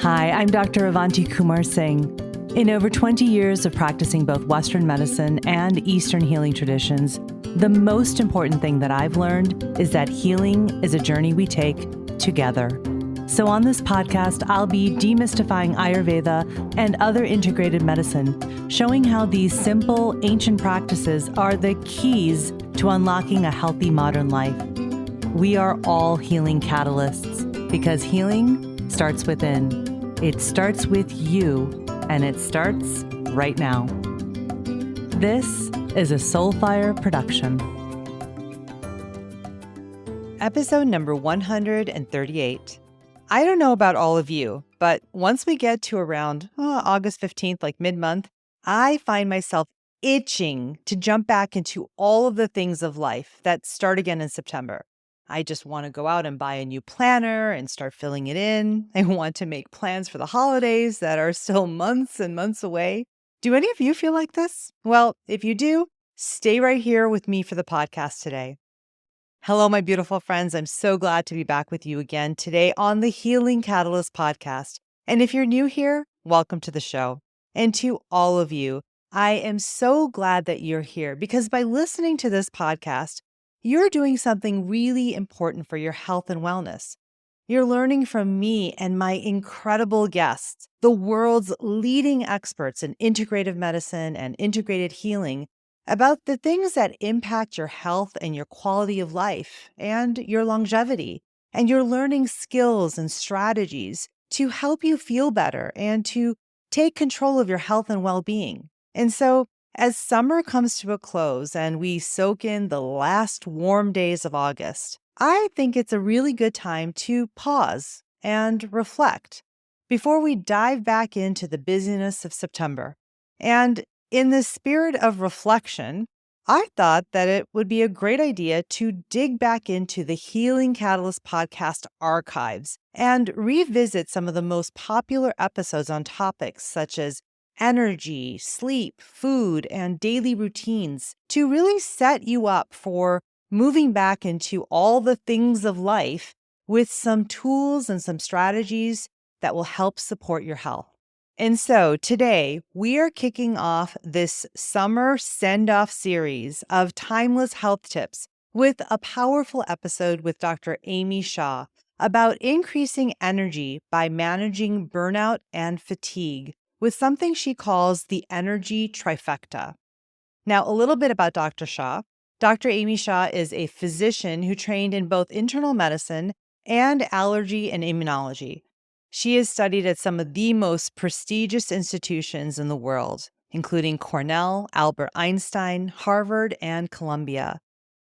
Hi, I'm Dr. Avanti Kumar Singh. In over 20 years of practicing both Western medicine and Eastern healing traditions, the most important thing that I've learned is that healing is a journey we take together. So on this podcast, I'll be demystifying Ayurveda and other integrated medicine, showing how these simple, ancient practices are the keys to unlocking a healthy modern life. We are all healing catalysts because healing starts within. It starts with you, and it starts right now. This is a Soulfire production. Episode number 138. I don't know about all of you, but once we get to around August 15th, like mid-month, I find myself itching to jump back into all of the things of life that start again in September. I just want to go out and buy a new planner and start filling it in. I want to make plans for the holidays that are still months and months away. Do any of you feel like this? Well, if you do, stay right here with me for the podcast today. Hello, my beautiful friends. I'm so glad to be back with you again today on the Healing Catalyst podcast. And if you're new here, welcome to the show. And to all of you, I am so glad that you're here because by listening to this podcast, you're doing something really important for your health and wellness. You're learning from me and my incredible guests, the world's leading experts in integrative medicine and integrated healing, about the things that impact your health and your quality of life and your longevity. And you're learning skills and strategies to help you feel better and to take control of your health and well-being. And so, as summer comes to a close and we soak in the last warm days of August, I think it's a really good time to pause and reflect before we dive back into the busyness of September. And in the spirit of reflection, I thought that it would be a great idea to dig back into the Healing Catalyst podcast archives and revisit some of the most popular episodes on topics such as energy, sleep, food, and daily routines to really set you up for moving back into all the things of life with some tools and some strategies that will help support your health. And so today we are kicking off this summer send-off series of timeless health tips with a powerful episode with Dr. Amy Shah about increasing energy by managing burnout and fatigue with something she calls the Energy Trifecta. Now, a little bit about Dr. Shah. Dr. Amy Shah is a physician who trained in both internal medicine and allergy and immunology. She is studied at some of the most prestigious institutions in the world, including Cornell, Albert Einstein, Harvard, and Columbia.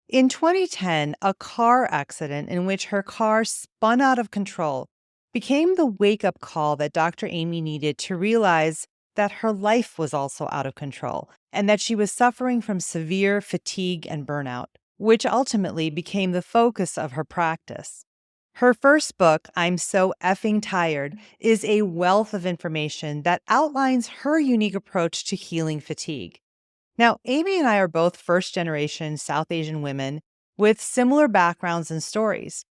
In 2010, a car accident in which her car spun out of control became the wake-up call that Dr. Amy needed to realize that her life was also out of control and that she was suffering from severe fatigue and burnout, which ultimately became the focus of her practice. Her first book, I'm So Effing Tired, is a wealth of information that outlines her unique approach to healing fatigue. Now, Amy and I are both first-generation South Asian women with similar backgrounds and stories.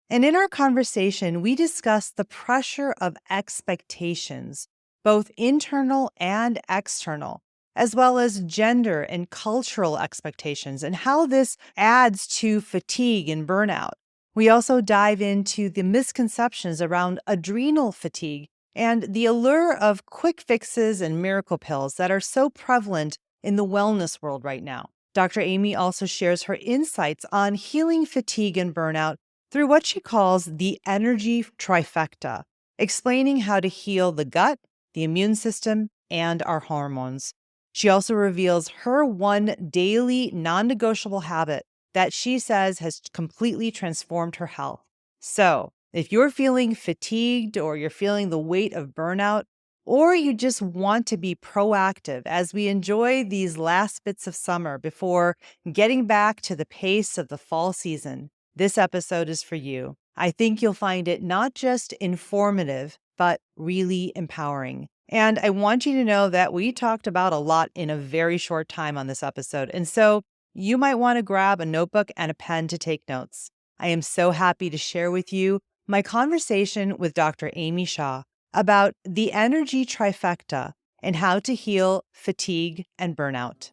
And in our conversation, we discussed the pressure of expectations, both internal and external, as well as gender and cultural expectations, and how this adds to fatigue and burnout. We also dive into the misconceptions around adrenal fatigue and the allure of quick fixes and miracle pills that are so prevalent in the wellness world right now. Dr. Amy also shares her insights on healing fatigue and burnout through what she calls the Energy Trifecta, explaining how to heal the gut, the immune system, and our hormones. She also reveals her one daily non-negotiable habit that she says has completely transformed her health. So, if you're feeling fatigued or you're feeling the weight of burnout, or you just want to be proactive as we enjoy these last bits of summer before getting back to the pace of the fall season, this episode is for you. I think you'll find it not just informative, but really empowering. And I want you to know that we talked about a lot in a very short time on this episode. And so you might want to grab a notebook and a pen to take notes. I am so happy to share with you my conversation with Dr. Amy Shah about the Energy Trifecta and how to heal fatigue and burnout.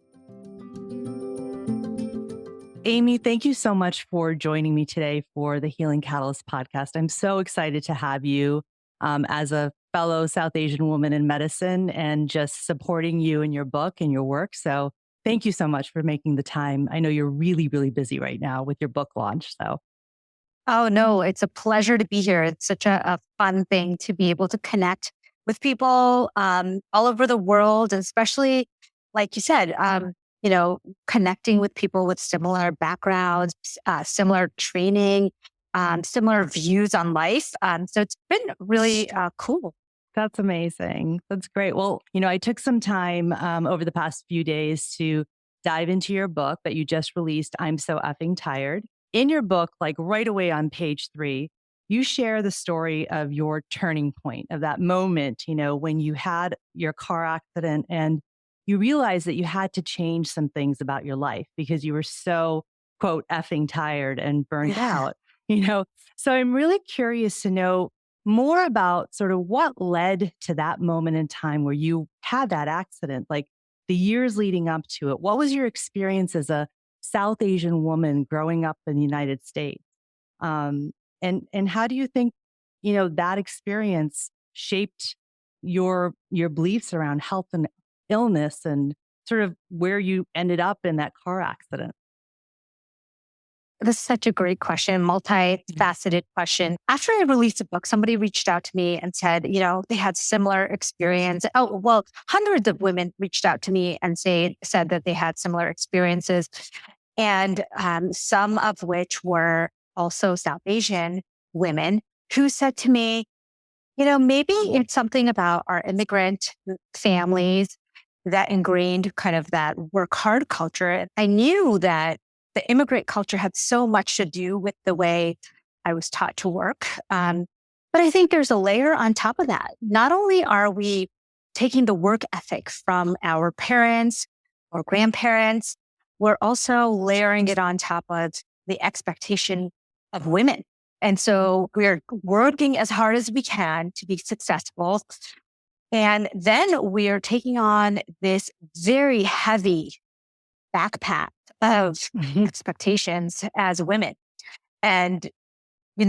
Amy, thank you so much for joining me today for the Healing Catalyst podcast. I'm so excited to have you as a fellow South Asian woman in medicine and just supporting you in your book and your work. So thank you so much for making the time. I know you're really, really busy right now with your book launch. So Oh, no, it's a pleasure to be here. It's such a fun thing to be able to connect with people all over the world, and especially, like you said, connecting with people with similar backgrounds, similar training, similar views on life. So it's been really cool. that's amazing. That's great. Well, I took some time over the past few days to dive into your book that you just released, I'm So Effing Tired. In your book, like right away on page 3, you share the story of your turning point, of that moment, when you had your car accident and you realized that you had to change some things about your life because you were so, quote, effing tired and burnt out, you know? So I'm really curious to know more about sort of what led to that moment in time where you had that accident, like the years leading up to it. What was your experience as a South Asian woman growing up in the United States? Um, and how do you think, that experience shaped your beliefs around health and illness and sort of where you ended up in that car accident? This is such a great question, multifaceted question. After I released a book, somebody reached out to me and said, they had similar experience. Oh, well, hundreds of women reached out to me and said that they had similar experiences, and some of which were also South Asian women who said to me, maybe it's something about our immigrant families that ingrained kind of that work hard culture. I knew that the immigrant culture had so much to do with the way I was taught to work. But I think there's a layer on top of that. Not only are we taking the work ethic from our parents or grandparents, we're also layering it on top of the expectation of women. And so we're working as hard as we can to be successful. And then we are taking on this very heavy backpack of expectations as women. And,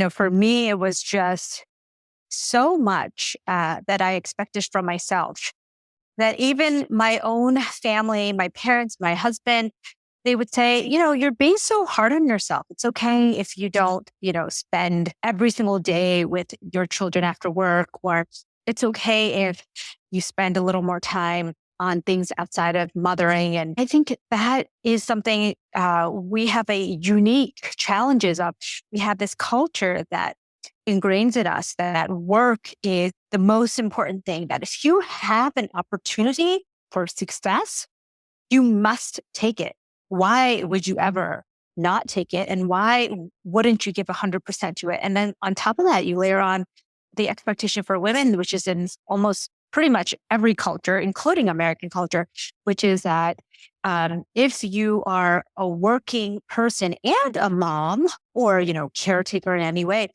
for me, it was just so much that I expected from myself that even my own family, my parents, my husband, they would say, you're being so hard on yourself. It's okay if you don't, spend every single day with your children after work, or it's okay if you spend a little more time on things outside of mothering. And I think that is something we have a unique challenges of. We have this culture that ingrains in us that work is the most important thing, that if you have an opportunity for success, you must take it. Why would you ever not take it? And why wouldn't you give 100% to it? And then on top of that, you layer on the expectation for women, which is in almost pretty much every culture, including American culture, which is that if you are a working person and a mom or, caretaker in any way,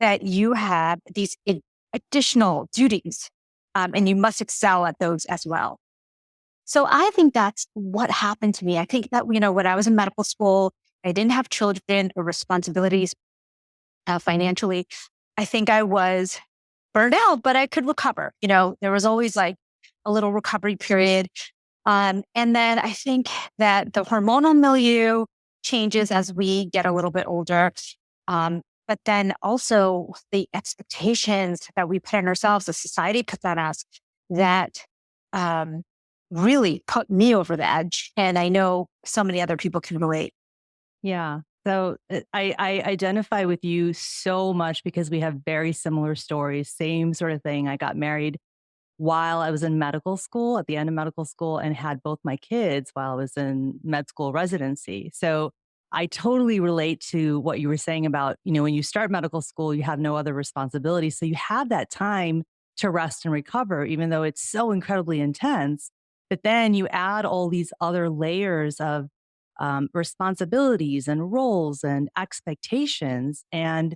that you have these additional duties and you must excel at those as well. So I think that's what happened to me. I think that, when I was in medical school, I didn't have children or responsibilities financially. I think I was burned out, but I could recover. There was always like a little recovery period. And then I think that the hormonal milieu changes as we get a little bit older. But then also the expectations that we put on ourselves, the society puts on us, that really put me over the edge. And I know so many other people can relate. Yeah. So I identify with you so much because we have very similar stories, same sort of thing. I got married while I was in medical school, at the end of medical school, and had both my kids while I was in med school residency. So I totally relate to what you were saying about, when you start medical school, you have no other responsibilities. So you have that time to rest and recover, even though it's so incredibly intense. But then you add all these other layers of responsibilities and roles and expectations. And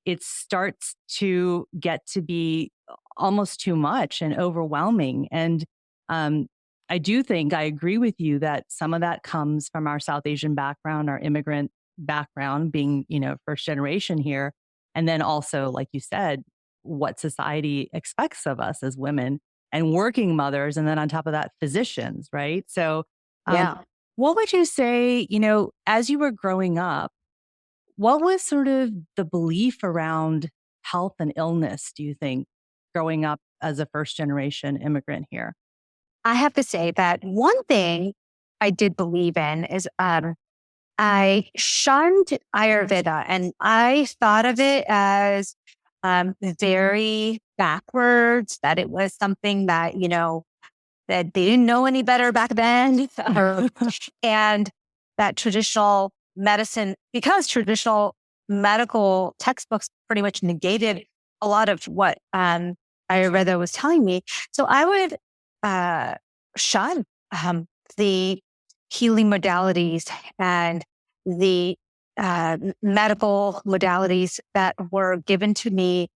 it starts to get to be almost too much and overwhelming. And um, I do think I agree with you that some of that comes from our South Asian background, our immigrant background, being, first generation here. And then also, like you said, what society expects of us as women and working mothers. And then on top of that, physicians, right? So, um, Yeah. what would you say, as you were growing up, what was sort of the belief around health and illness, do you think, growing up as a first generation immigrant here? I have to say that one thing I did believe in is I shunned Ayurveda and I thought of it as very backwards, that it was something that, that they didn't know any better back then. And that traditional medicine, because traditional medical textbooks pretty much negated a lot of what Ayurveda was telling me. So I would uh, shun the healing modalities and the medical modalities that were given to me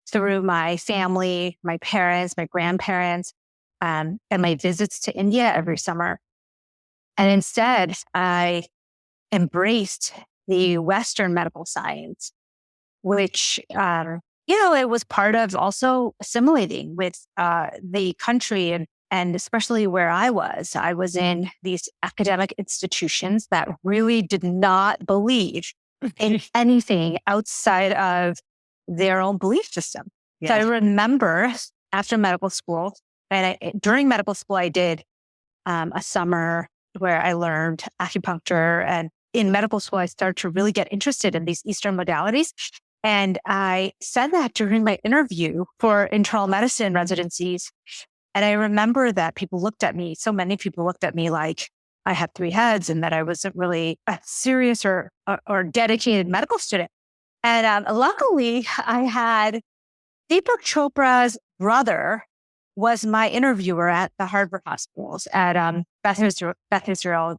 through my family, my parents, my grandparents, and my visits to India every summer. And instead, I embraced the Western medical science, which, it was part of also assimilating with the country and especially where I was. I was in these academic institutions that really did not believe in anything outside of their own belief system. So I remember after medical school, and during medical school, I did a summer where I learned acupuncture. And in medical school, I started to really get interested in these Eastern modalities. And I said that during my interview for internal medicine residencies. And I remember that people looked at me, so many people looked at me like I had three heads and that I wasn't really a serious or dedicated medical student. And luckily, I had Deepak Chopra's brother was my interviewer at the Harvard hospitals at Beth Israel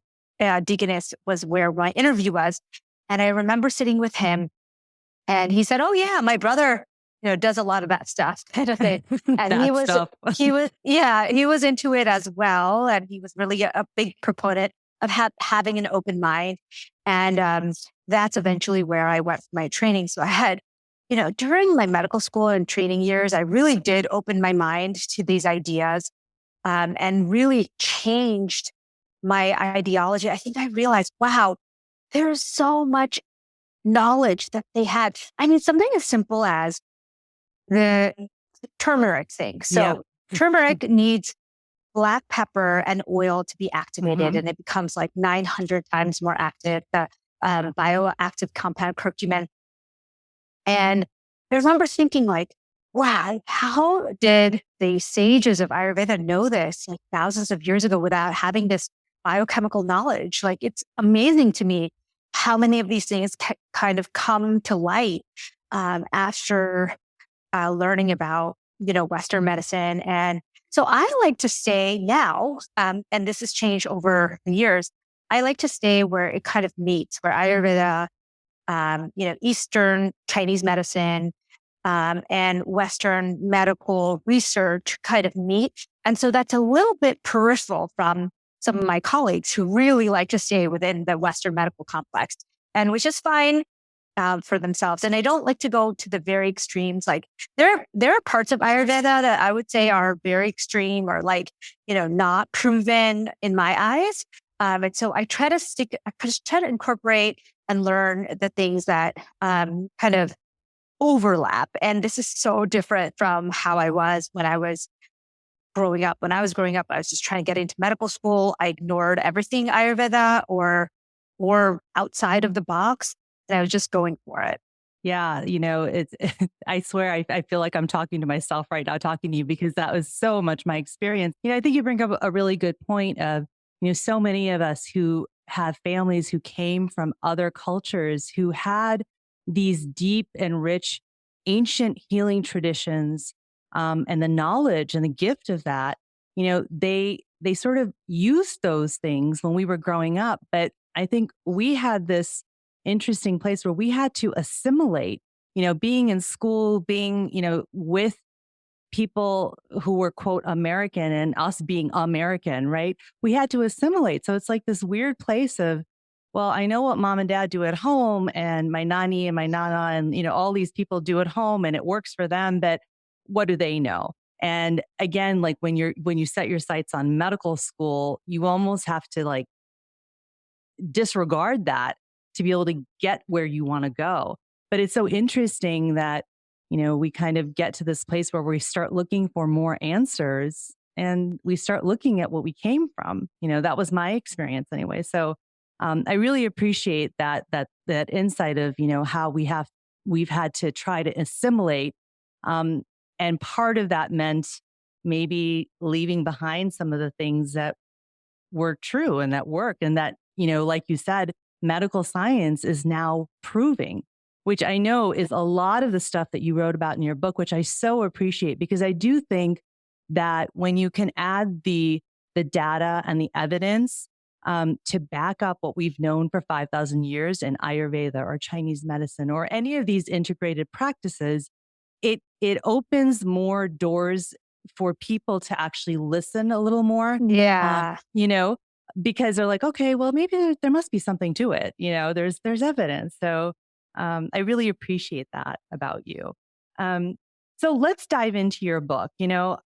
Deaconess was where my interview was. And I remember sitting with him and he said, "Oh yeah, my brother, does a lot of that stuff." Kind of thing. And he was into it as well. And he was really a big proponent of having an open mind. And that's eventually where I went for my training. So I had, during my medical school and training years, I really did open my mind to these ideas and really changed my ideology. I think I realized, wow, there's so much knowledge that they had. I mean, something as simple as the turmeric thing. So turmeric needs black pepper and oil to be activated, and it becomes like 900 times more active, the bioactive compound curcumin. And I remember thinking like, wow, how did the sages of Ayurveda know this like thousands of years ago without having this biochemical knowledge? Like, it's amazing to me how many of these things kind of come to light after learning about, Western medicine. And so I like to stay now, and this has changed over the years, I like to stay where it kind of meets, where Ayurveda, Eastern Chinese medicine, and Western medical research kind of meet. And so that's a little bit peripheral from some of my colleagues who really like to stay within the Western medical complex, and which is fine for themselves. And I don't like to go to the very extremes. Like there are parts of Ayurveda that I would say are very extreme or like, not proven in my eyes. And so I just try to incorporate and learn the things that kind of overlap. And this is so different from how I was when I was growing up. When I was growing up, I was just trying to get into medical school. I ignored everything Ayurveda or outside of the box, and I was just going for it. Yeah, it's, I swear, I feel like I'm talking to myself right now, talking to you, because that was so much my experience. I think you bring up a really good point of, so many of us who have families who came from other cultures who had these deep and rich ancient healing traditions, and the knowledge and the gift of that, they sort of used those things when we were growing up. But I think we had this interesting place where we had to assimilate, being in school, being, with people who were, quote, American and us being American, right? We had to assimilate. So it's like this weird place of, well, I know what mom and dad do at home and my nanny and my nana and, all these people do at home and it works for them, but what do they know? And again, like when you set your sights on medical school, you almost have to like disregard that to be able to get where you want to go. But it's so interesting that, we kind of get to this place where we start looking for more answers and we start looking at what we came from. That was my experience anyway. So I really appreciate that insight of, how we've had to try to assimilate. And part of that meant maybe leaving behind some of the things that were true and that worked and that, like you said, medical science is now proving, which I know is a lot of the stuff that you wrote about in your book, which I so appreciate because I do think that when you can add the data and the evidence to back up what we've known for 5,000 years in Ayurveda or Chinese medicine or any of these integrated practices, it opens more doors for people to actually listen a little more. Yeah. Because they're like, okay, well, maybe there must be something to it. There's evidence. So I really appreciate that about you. Um, so let's dive into your book.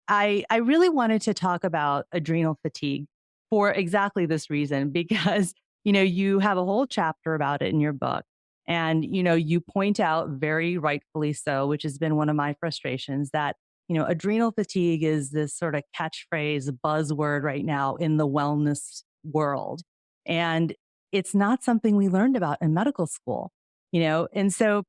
I really wanted to talk about adrenal fatigue for exactly this reason, because, you have a whole chapter about it in your book. And, you point out very rightfully so, which has been one of my frustrations, that adrenal fatigue is this sort of catchphrase buzzword right now in the wellness world. And it's not something we learned about in medical school, And so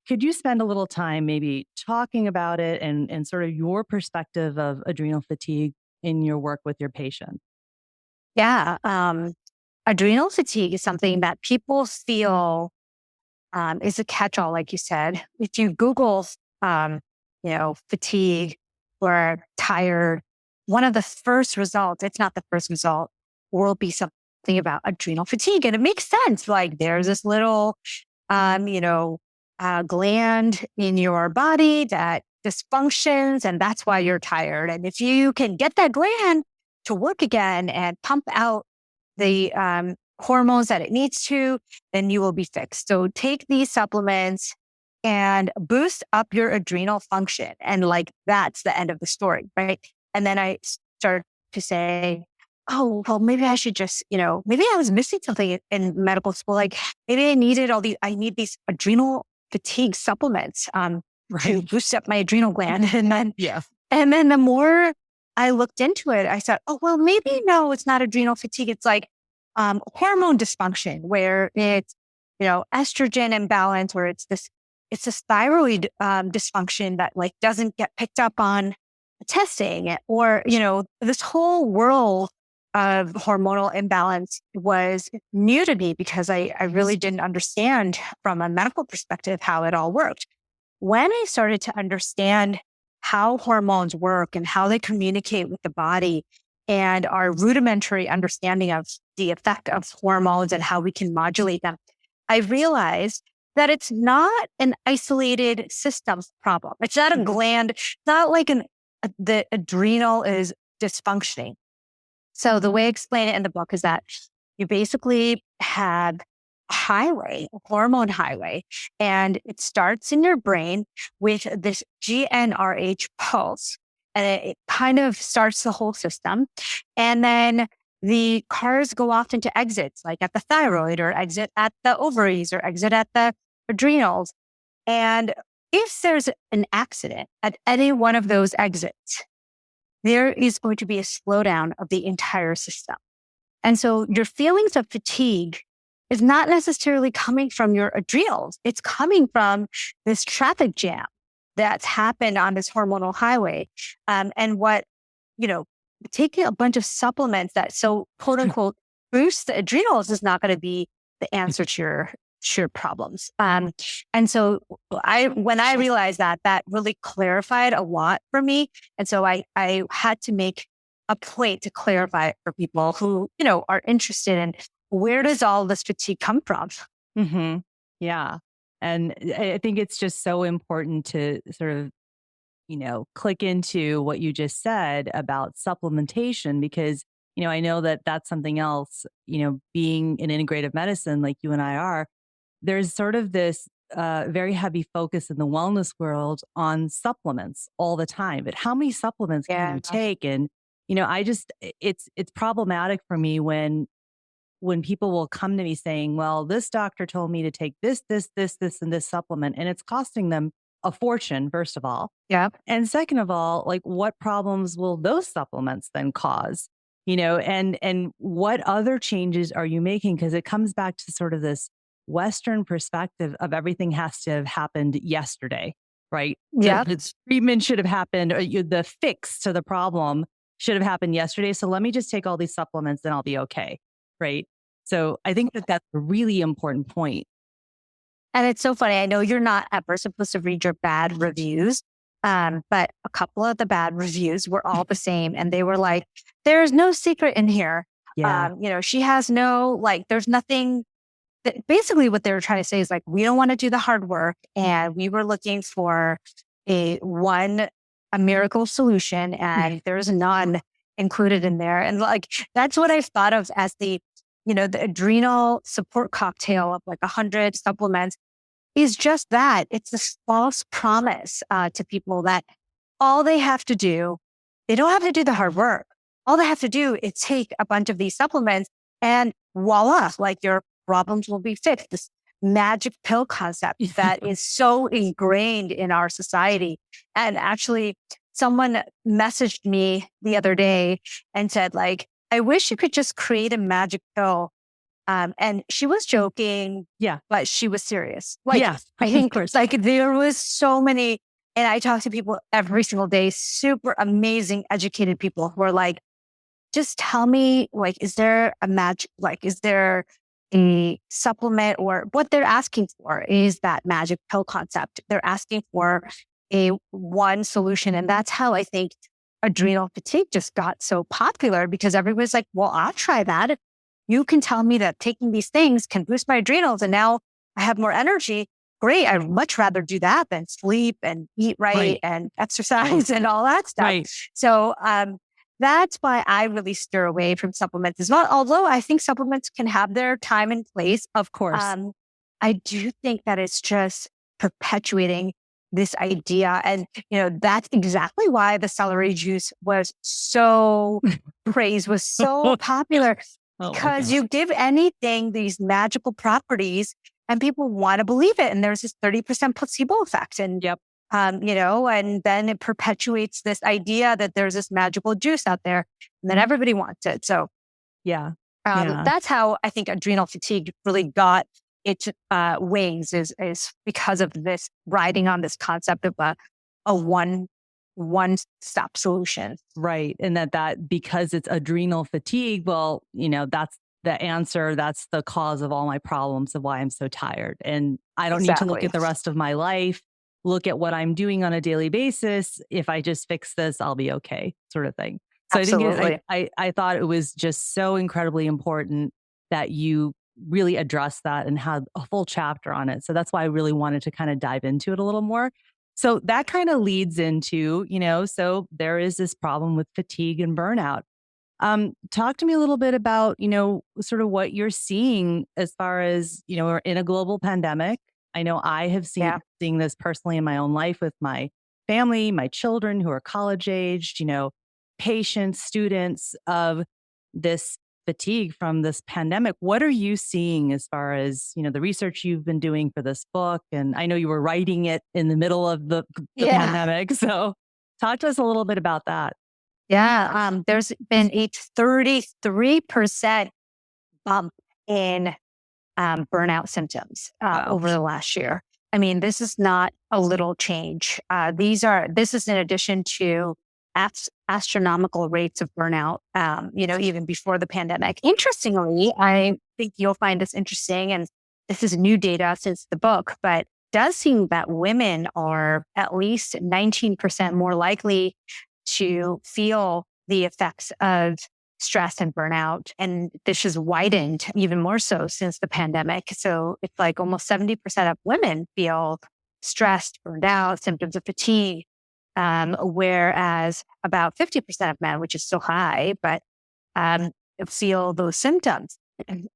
could you spend a little time maybe talking about it and sort of your perspective of adrenal fatigue in your work with your patients? Yeah. Adrenal fatigue is something that people feel is a catch-all, like you said. If you Google, fatigue or tired, one of the first results, it's not the first result, will be something about adrenal fatigue. And it makes sense. Like there's this little, gland in your body that dysfunctions, and that's why you're tired. And if you can get that gland to work again and pump out the hormones that it needs to, then you will be fixed. So take these supplements and boost up your adrenal function. And like, that's the end of the story, right? And then I start to say, oh, well, maybe I should just, maybe I was missing something in medical school. Like maybe I need these adrenal fatigue supplements to Right. boost up my adrenal gland. Yeah. And then the more I looked into it, I said, oh, well, maybe no, it's not adrenal fatigue. It's like hormone dysfunction where it's, estrogen imbalance, where it's this thyroid dysfunction that like doesn't get picked up on testing, or, this whole world of hormonal imbalance was new to me because I really didn't understand from a medical perspective how it all worked. When I started to understand how hormones work and how they communicate with the body and our rudimentary understanding of the effect of hormones and how we can modulate them, I realized that it's not an isolated systems problem. It's not a gland. It's not like the adrenal is dysfunctioning. So the way I explain it in the book is that you basically have a highway, a hormone highway, and it starts in your brain with this GnRH pulse, and it kind of starts the whole system. And then the cars go off into exits, like at the thyroid or exit at the ovaries or exit at the adrenals. And if there's an accident at any one of those exits, there is going to be a slowdown of the entire system. And so your feelings of fatigue is not necessarily coming from your adrenals. It's coming from this traffic jam that's happened on this hormonal highway. And what, taking a bunch of supplements that so quote unquote boost the adrenals is not going to be the answer to your problems. And so when I realized that really clarified a lot for me. And so I had to make a point to clarify it for people who, are interested in where does all this fatigue come from? Mm-hmm. Yeah. And I think it's just so important to sort of click into what you just said about supplementation because, I know that that's something else, being in integrative medicine like you and I are, there's sort of this very heavy focus in the wellness world on supplements all the time. But how many supplements can Yeah. you take? And, it's problematic for me when people will come to me saying, well, this doctor told me to take this, and this supplement, and it's costing them a fortune, first of all. Yeah. And second of all, like what problems will those supplements then cause? And what other changes are you making? Because it comes back to sort of this Western perspective of everything has to have happened yesterday, right? Yeah. The treatment should have happened, or the fix to the problem should have happened yesterday. So let me just take all these supplements and I'll be okay, right? So I think that that's a really important point. And it's so funny. I know you're not ever supposed to read your bad reviews, but a couple of the bad reviews were all the same. And they were like, there's no secret in here. Yeah. She has no, there's nothing that basically what they were trying to say is like, we don't want to do the hard work. And we were looking for a miracle solution, and there's none included in there. And that's what I've thought of as the adrenal support cocktail of 100 supplements is just that. It's this false promise to people that all they have to do, they don't have to do the hard work. All they have to do is take a bunch of these supplements and voila, your problems will be fixed. This magic pill concept that is so ingrained in our society. And actually, someone messaged me the other day and said, I wish you could just create a magic pill. And she was joking, but she was serious. I think there was so many, and I talk to people every single day, super amazing, educated people who are like, just tell me, is there a magic, is there a supplement, or what they're asking for is that magic pill concept. They're asking for a one solution. And that's how I think adrenal fatigue just got so popular, because everybody's like, well, I'll try that. If you can tell me that taking these things can boost my adrenals and now I have more energy, great. I'd much rather do that than sleep and eat right. and exercise and all that stuff. Right. So that's why I really steer away from supplements as well. Although I think supplements can have their time and place. Of course. I do think that it's just perpetuating this idea. And, that's exactly why the celery juice was so praised, was so popular, because you give anything these magical properties and people want to believe it. And there's this 30% placebo effect. And, and then it perpetuates this idea that there's this magical juice out there and then everybody wants it. So that's how I think adrenal fatigue really got its wings is because of this riding on this concept of a one-stop solution. Right. And that because it's adrenal fatigue, well, that's the answer. That's the cause of all my problems of why I'm so tired. And I don't need to look at the rest of my life, look at what I'm doing on a daily basis. If I just fix this, I'll be okay, sort of thing. So Absolutely. I thought it was just so incredibly important that you really addressed that and had a full chapter on it. So that's why I really wanted to kind of dive into it a little more. So that kind of leads into, so there is this problem with fatigue and burnout. Talk to me a little bit about, sort of what you're seeing as far as, we're in a global pandemic. I know I have seeing this personally in my own life with my family, my children who are college aged, patients, students of this fatigue from this pandemic. What are you seeing as far as, the research you've been doing for this book? And I know you were writing it in the middle of the pandemic. So talk to us a little bit about that. Yeah. There's been a 33% bump in burnout symptoms over the last year. I mean, this is not a little change. This is in addition to astronomical rates of burnout, even before the pandemic. Interestingly, I think you'll find this interesting, and this is new data since the book, but it does seem that women are at least 19% more likely to feel the effects of stress and burnout. And this has widened even more so since the pandemic. So it's almost 70% of women feel stressed, burned out, symptoms of fatigue. whereas about 50% of men, which is still high, but feel those symptoms.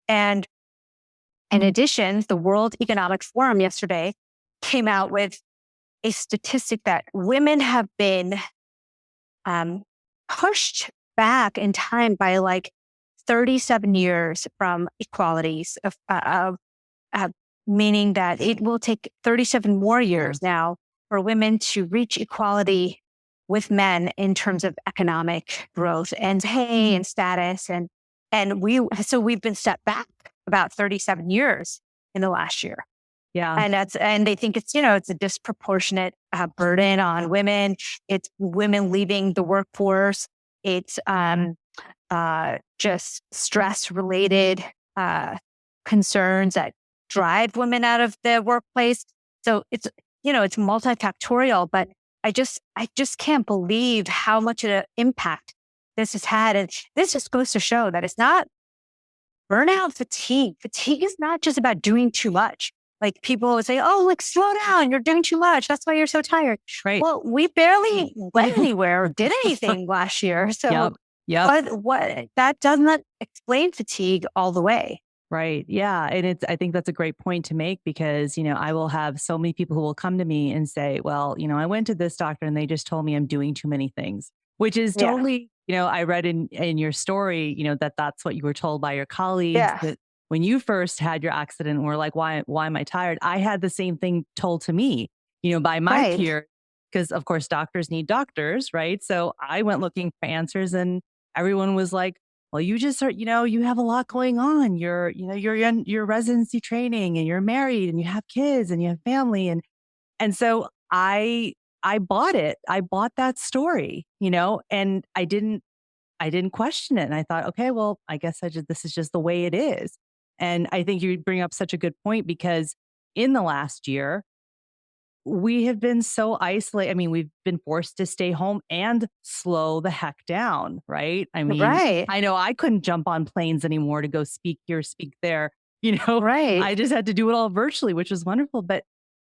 And in addition, the World Economic Forum yesterday came out with a statistic that women have been pushed back in time by like 37 years from equalities meaning that it will take 37 more years now for women to reach equality with men in terms of economic growth and pay and status. So we've been set back about 37 years in the last year. Yeah. And they think it's a disproportionate burden on women. It's women leaving the workforce. It's just stress related concerns that drive women out of the workplace. So it's multifactorial, but I just can't believe how much of an impact this has had. And this just goes to show that it's not burnout, fatigue. Fatigue is not just about doing too much. Like people would say, oh, like slow down, you're doing too much. That's why you're so tired. Right. Well, we barely went anywhere or did anything last year. So what that does not explain fatigue all the way. Right. Yeah. And I think that's a great point to make because, I will have so many people who will come to me and say, well, I went to this doctor and they just told me I'm doing too many things, which is totally, I read in your story, that's what you were told by your colleagues. Yeah. That when you first had your accident and were like, why am I tired? I had the same thing told to me, by my peers, because of course doctors need doctors, right? So I went looking for answers and everyone was like, well, you just are, you have a lot going on. You're in your residency training and you're married and you have kids and you have family. And so I bought it. I bought that story, and I didn't question it. And I thought, okay, well, I guess this is just the way it is. And I think you bring up such a good point because in the last year, we have been so isolated. I mean, we've been forced to stay home and slow the heck down, right? I mean, I know I couldn't jump on planes anymore to go speak here, speak there, Right. I just had to do it all virtually, which was wonderful, but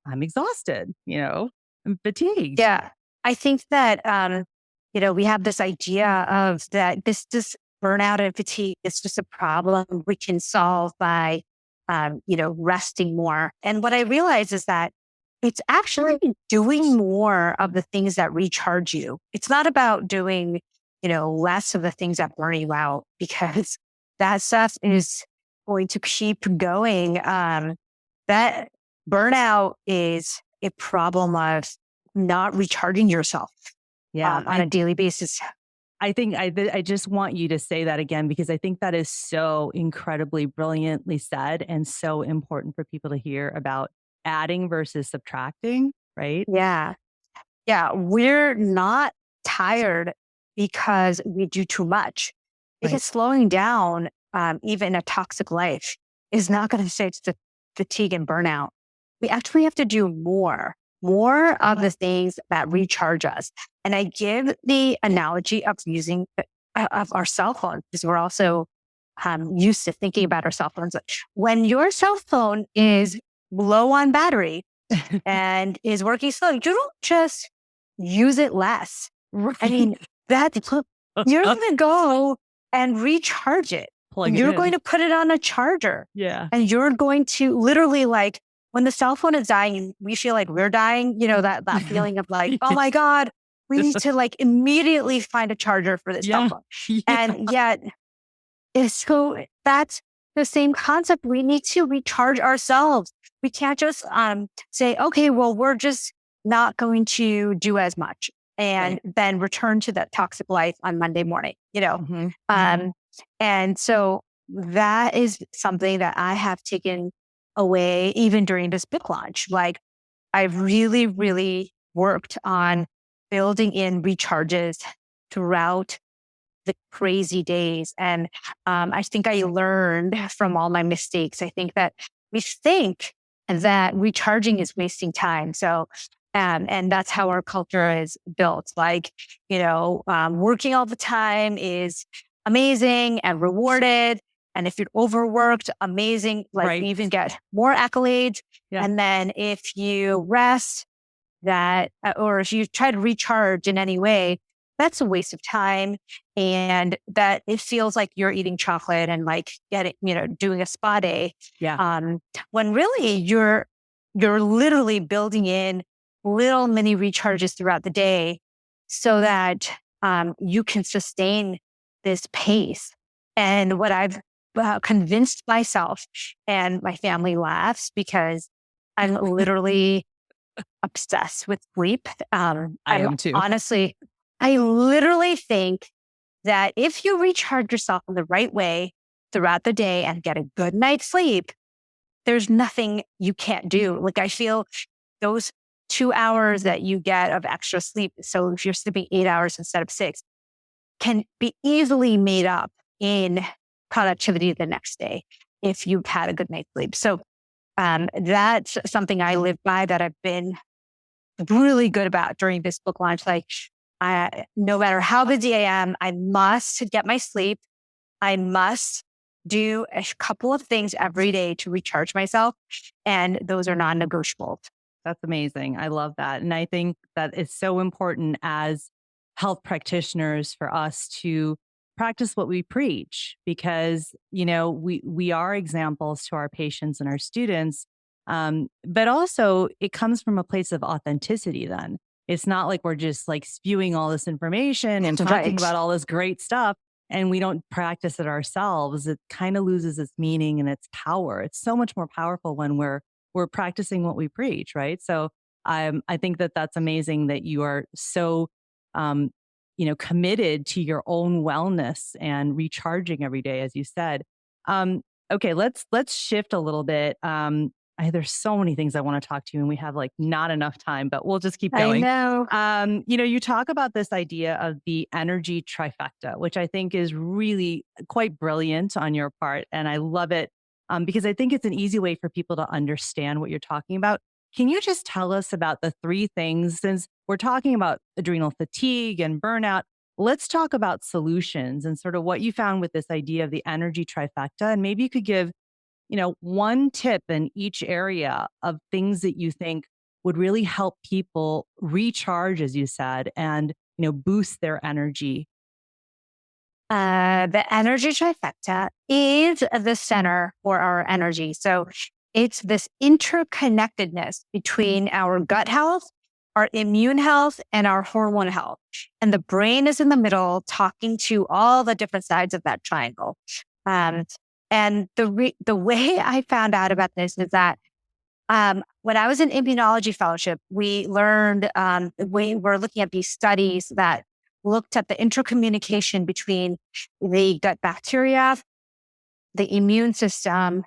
I'm exhausted, I'm fatigued. Yeah. I think that, we have this idea of that this burnout and fatigue is just a problem we can solve by, resting more. And what I realize is that it's actually doing more of the things that recharge you. It's not about doing, less of the things that burn you out because that stuff is going to keep going. That burnout is a problem of not recharging yourself on a daily basis. I think I just want you to say that again, because I think that is so incredibly brilliantly said and so important for people to hear about adding versus subtracting, right? Yeah. Yeah. We're not tired because we do too much. Because slowing down, even a toxic life, is not going to fix the fatigue and burnout. We actually have to do more of the things that recharge us. And I give the analogy of using of our cell phone because we're also used to thinking about our cell phones. When your cell phone is low on battery and is working slow, you don't just use it less. Right. I mean, you're going to go and recharge it. You're going to put it on a charger. Yeah. And you're going to literally like, when the cell phone is dying, we feel like we're dying, that feeling of like, oh my God, we need to like immediately find a charger for this cell phone. Yeah. And yet, so that's the same concept. We need to recharge ourselves. We can't just say, okay, well, we're just not going to do as much and then return to that toxic life on Monday morning, And so that is something that I have taken away even during this book launch. Like I've really, really worked on building in recharges throughout the crazy days. And I think I learned from all my mistakes. I think that we think that recharging is wasting time. So, and that's how our culture is built. Like, working all the time is amazing and rewarded. And if you're overworked, amazing, like you even get more accolades. Yeah. And then if you rest, that, or if you try to recharge in any way, that's a waste of time. And that it feels like you're eating chocolate and like getting, doing a spa day. Yeah. When really you're literally building in little mini recharges throughout the day so that you can sustain this pace. And what I've convinced myself, and my family laughs because I'm literally obsessed with sleep. I am too. I literally think that if you recharge yourself in the right way throughout the day and get a good night's sleep, there's nothing you can't do. Like, I feel those 2 hours that you get of extra sleep, so if you're sleeping 8 hours instead of 6, can be easily made up in productivity the next day if you've had a good night's sleep. So that's something I live by, that I've been really good about during this book launch. Like, no matter how busy I am, I must get my sleep. I must do a couple of things every day to recharge myself. And those are non-negotiable. That's amazing. I love that. And I think that it's so important as health practitioners for us to practice what we preach, because, we are examples to our patients and our students. But also it comes from a place of authenticity then. It's not like we're just like spewing all this information and talking about all this great stuff and we don't practice it ourselves. It kind of loses its meaning and its power. It's so much more powerful when we're practicing what we preach, right? So I think that that's amazing that you are so, committed to your own wellness and recharging every day, as you said. Okay, let's shift a little bit. There's so many things I want to talk to you, and we have like not enough time, but we'll just keep going. I know. You talk about this idea of the energy trifecta, which I think is really quite brilliant on your part, and I love it because I think it's an easy way for people to understand what you're talking about. Can you just tell us about the three things, since we're talking about adrenal fatigue and burnout? Let's talk about solutions and sort of what you found with this idea of the energy trifecta. And maybe you could give, one tip in each area of things that you think would really help people recharge, as you said, and, boost their energy. The energy trifecta is the center for our energy. So it's this interconnectedness between our gut health, our immune health, and our hormone health. And the brain is in the middle, talking to all the different sides of that triangle. Um, and the way I found out about this is that when I was in immunology fellowship, we learned, we were looking at these studies that looked at the intercommunication between the gut bacteria, the immune system,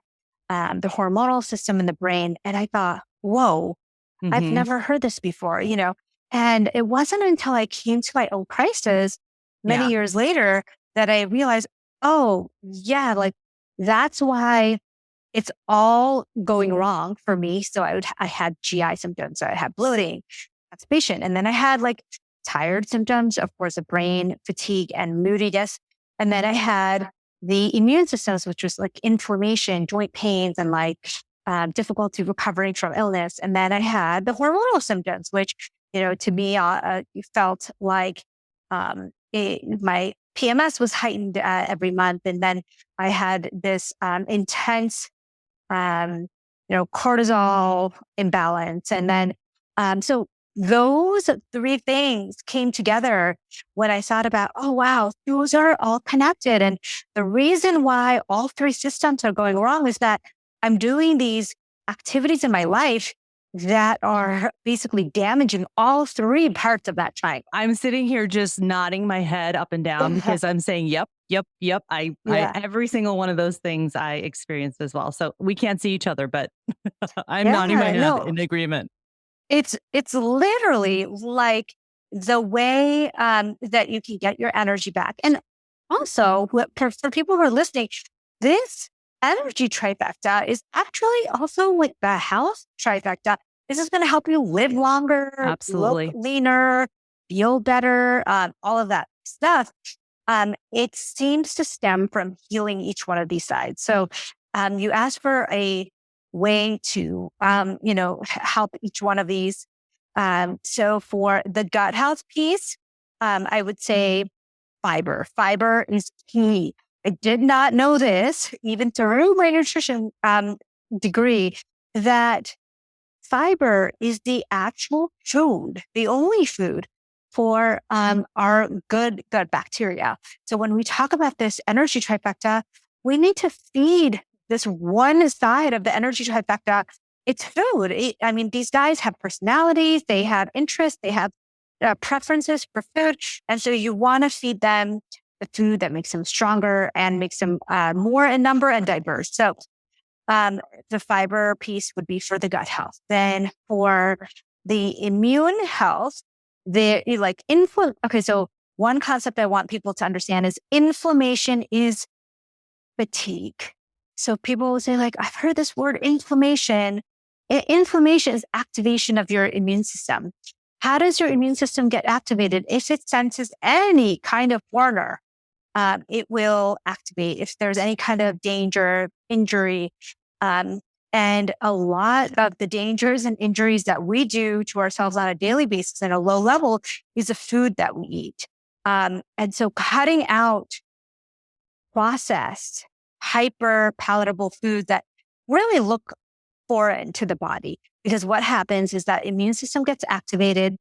the hormonal system in the brain. And I thought, whoa, I've never heard this before, And it wasn't until I came to my own crisis many years later that I realized, oh, yeah, like that's why it's all going wrong for me. So I had GI symptoms. So I had bloating, constipation, and then I had like tired symptoms, of course, of brain fatigue and moodiness. And then I had the immune systems, which was like inflammation, joint pains, and like difficulty recovering from illness. And then I had the hormonal symptoms, which, to me, felt like my PMS was heightened every month. And then I had this intense, cortisol imbalance. And then, so those three things came together when I thought about, oh, wow, those are all connected. And the reason why all three systems are going wrong is that I'm doing these activities in my life that are basically damaging all three parts of that triangle. I'm sitting here just nodding my head up and down because I'm saying, yep, yep, yep. I every single one of those things I experienced as well. So we can't see each other, but I'm nodding my head in agreement. It's literally like the way that you can get your energy back. And also, for people who are listening, this energy trifecta is actually also like the health trifecta. This is going to help you live longer, absolutely, look leaner, feel better, all of that stuff. It seems to stem from healing each one of these sides. So you ask for a way to, help each one of these So for the gut health piece, I would say fiber. Fiber is key. I did not know this, even through my nutrition degree, that fiber is the actual food, the only food for our good gut bacteria. So when we talk about this energy trifecta, we need to feed this one side of the energy trifecta. It's food. I mean, these guys have personalities, they have interests, they have preferences for food. And so you want to feed them the food that makes them stronger and makes them more in number and diverse. So the fiber piece would be for the gut health. Then for the immune health, okay, so one concept I want people to understand is inflammation is fatigue. So people will say, like, I've heard this word inflammation. Inflammation is activation of your immune system. How does your immune system get activated? If it senses any kind of warner, it will activate if there's any kind of danger, injury. And a lot of the dangers and injuries that we do to ourselves on a daily basis at a low level is the food that we eat. And so cutting out processed, hyper palatable foods that really look foreign to the body. Because what happens is that immune system gets activated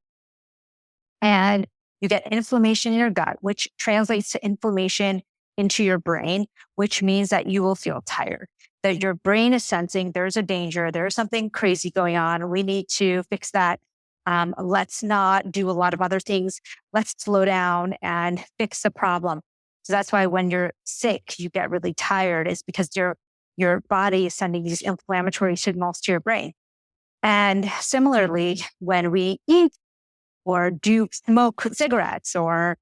and you get inflammation in your gut, which translates to inflammation into your brain, which means that you will feel tired, that your brain is sensing there's a danger, there's something crazy going on. We need to fix that. Let's not do a lot of other things. Let's slow down and fix the problem. So that's why when you're sick, you get really tired, is because your body is sending these inflammatory signals to your brain. And similarly, when we eat or do smoke cigarettes or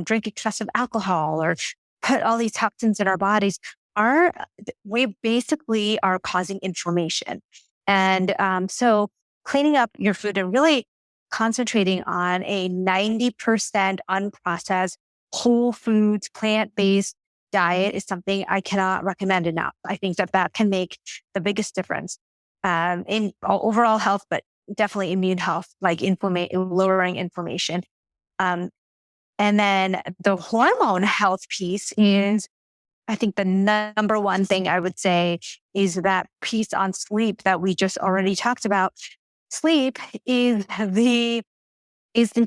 drink excessive alcohol or put all these toxins in our bodies, we basically are causing inflammation. And so cleaning up your food and really concentrating on a 90% unprocessed, whole foods, plant-based diet is something I cannot recommend enough. I think that can make the biggest difference in overall health, but definitely immune health, like lowering inflammation. And then the hormone health piece is, I think the number one thing I would say is that piece on sleep that we just already talked about. Sleep is the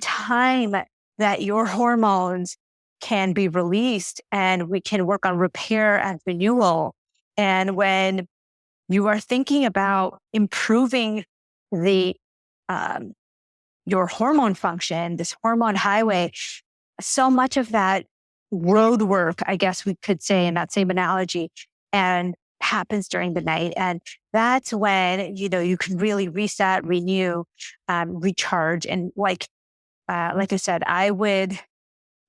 time that your hormones can be released and we can work on repair and renewal. And when you are thinking about improving the your hormone function, this hormone highway, so much of that road work, I guess we could say in that same analogy, and happens during the night. And that's when, you can really reset, renew, recharge. And like I said, I would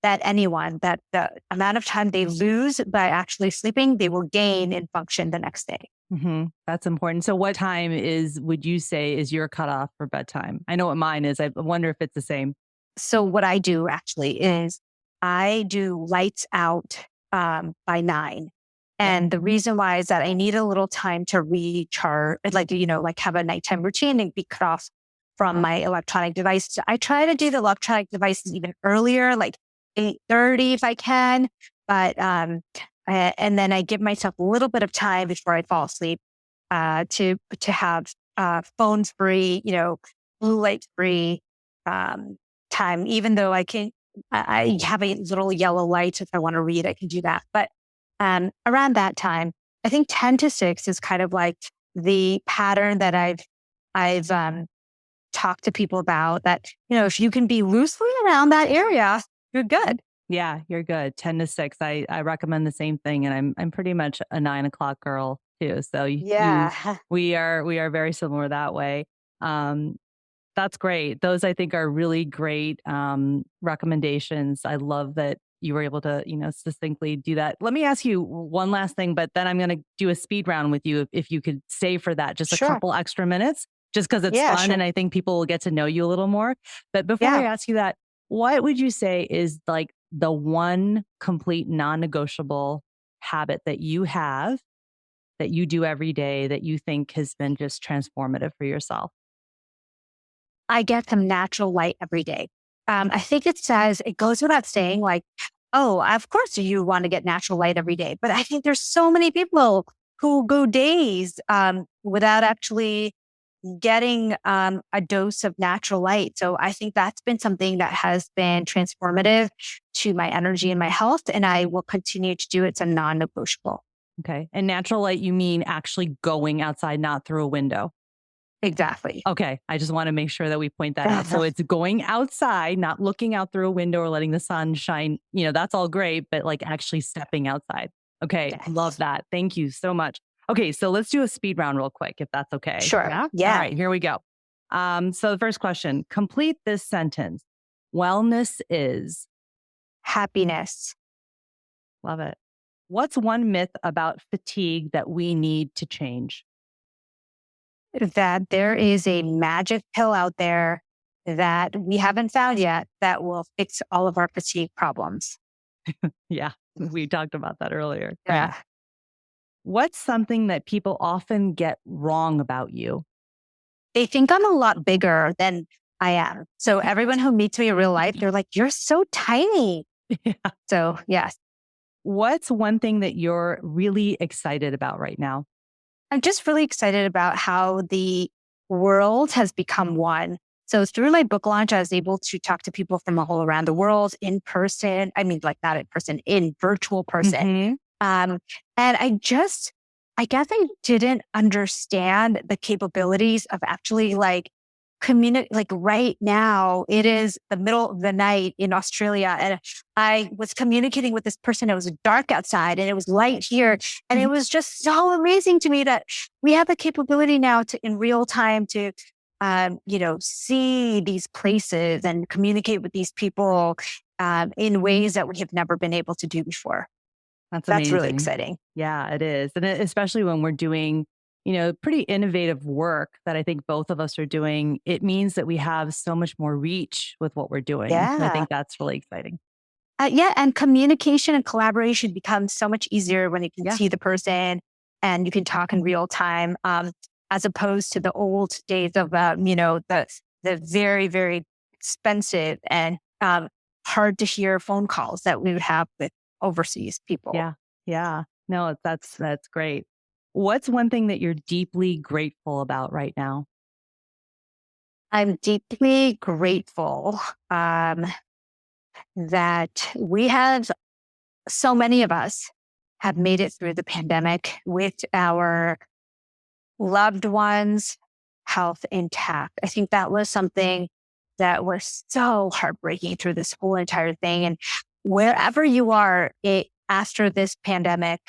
bet anyone that the amount of time they lose by actually sleeping, they will gain in function the next day. That's important. So what time would you say is your cutoff for bedtime? I know what mine is. I wonder if it's the same. So what I do actually is I do lights out by 9. And the reason why is that I need a little time to recharge, like have a nighttime routine and be cut off from my electronic devices. I try to do the electronic devices even earlier, like 8:30 if I can. But and then I give myself a little bit of time before I fall asleep to have phones free, blue light free time. Even though I have a little yellow light if I want to read, I can do that. But around that time, I think 10 to 6 is kind of like the pattern that I've talked to people about. That if you can be loosely around that area, you're good. Yeah, you're good. 10 to 6. I recommend the same thing. And I'm pretty much a 9 o'clock girl too. So we are very similar that way. That's great. Those I think are really great recommendations. I love that you were able to, succinctly do that. Let me ask you one last thing, but then I'm going to do a speed round with you if you could stay for that, just a couple extra minutes, just because it's fun. Sure. And I think people will get to know you a little more. But before I ask you that, what would you say is like the one complete non-negotiable habit that you have, that you do every day, that you think has been just transformative for yourself? I get some natural light every day. I think it goes without saying, like, oh, of course you want to get natural light every day. But I think there's so many people who go days without actually getting a dose of natural light. So I think that's been something that has been transformative to my energy and my health. And I will continue to do it. It's a non-negotiable. Okay. And natural light, you mean actually going outside, not through a window? Exactly. Okay. I just want to make sure that we point that out. So it's going outside, not looking out through a window or letting the sun shine. That's all great, but like actually stepping outside. Okay. Yes. Love that. Thank you so much. Okay. So let's do a speed round real quick, if that's okay. Sure. Yeah. All right. Here we go. So the first question, complete this sentence. Wellness is Happiness. love it. What's one myth about fatigue that we need to change? That there is a magic pill out there that we haven't found yet that will fix all of our fatigue problems. Yeah, we talked about that earlier. Yeah. What's something that people often get wrong about you? They think I'm a lot bigger than I am. So everyone who meets me in real life, they're like, you're so tiny. Yeah. So yes. What's one thing that you're really excited about right now? I'm just really excited about how the world has become one. So through my book launch, I was able to talk to people from all around the world in person. I mean, like not in person, in virtual person. And I guess I didn't understand the capabilities of actually like communicate. Like right now, it is the middle of the night in Australia, and I was communicating with this person. It was dark outside, and it was light here, and it was just so amazing to me that we have the capability now to, in real time, to see these places and communicate with these people in ways that we have never been able to do before. That's amazing. That's really exciting. Yeah, it is. And especially when we're doing, pretty innovative work that I think both of us are doing, it means that we have so much more reach with what we're doing. Yeah. So I think that's really exciting. And communication and collaboration becomes so much easier when you can see the person and you can talk in real time, as opposed to the old days of, the very, very expensive and hard to hear phone calls that we would have with overseas people. Yeah. Yeah. No, that's great. What's one thing that you're deeply grateful about right now? I'm deeply grateful that we have, so many of us have made it through the pandemic with our loved ones' health intact. I think that was something that was so heartbreaking through this whole entire thing. And wherever you are after this pandemic,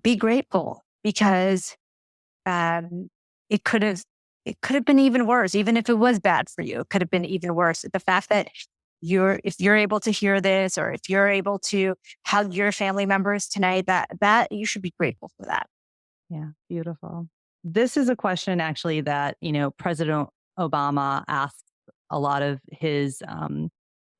be grateful because it could have been even worse. Even if it was bad for you, it could have been even worse. The fact that if you're able to hear this, or if you're able to hug your family members tonight, that you should be grateful for that. Yeah, beautiful. This is a question actually that, President Obama asked a lot of his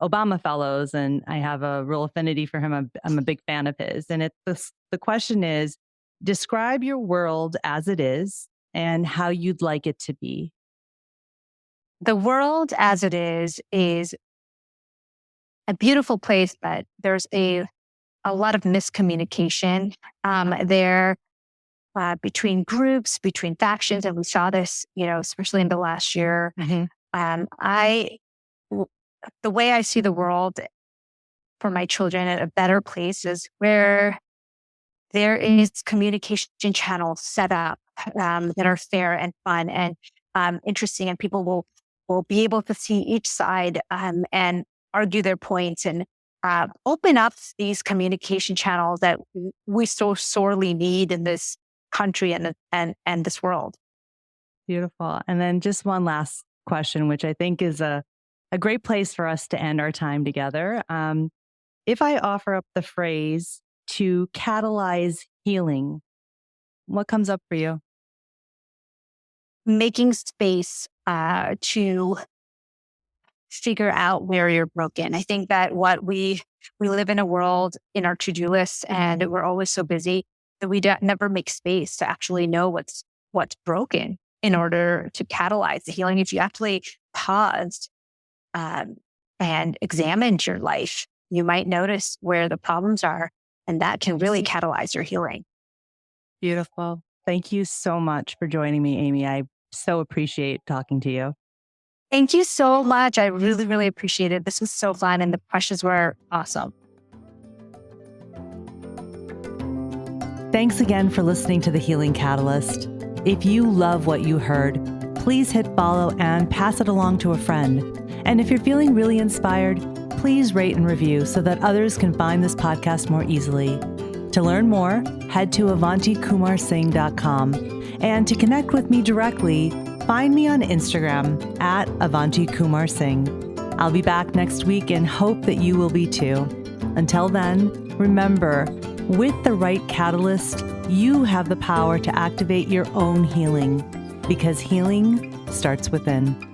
Obama fellows, and I have a real affinity for him. I'm a big fan of his. And the question is, describe your world as it is and how you'd like it to be. The world as it is a beautiful place, but there's a lot of miscommunication there between groups, between factions. And we saw this, especially in the last year. The way I see the world for my children at a better place is where there is communication channels set up that are fair and fun and interesting, and people will be able to see each side and argue their points and open up these communication channels that we so sorely need in this country and this world. Beautiful. And then just one last question, which I think is a great place for us to end our time together. If I offer up the phrase to catalyze healing, what comes up for you? Making space to figure out where you're broken. I think that we live in a world in our to-do lists, and we're always so busy that we never make space to actually know what's broken in order to catalyze the healing. If you actually paused and examined your life, you might notice where the problems are, and that can really catalyze your healing. Beautiful. Thank you so much for joining me, Amy. I so appreciate talking to you. Thank you so much. I really, really appreciate it. This was so fun, and the questions were awesome. Thanks again for listening to The Healing Catalyst. If you love what you heard, please hit follow and pass it along to a friend. And if you're feeling really inspired, please rate and review so that others can find this podcast more easily. To learn more, head to avantikumarsingh.com. And to connect with me directly, find me on Instagram at avantikumarsingh. I'll be back next week and hope that you will be too. Until then, remember, with the right catalyst, you have the power to activate your own healing, because healing starts within.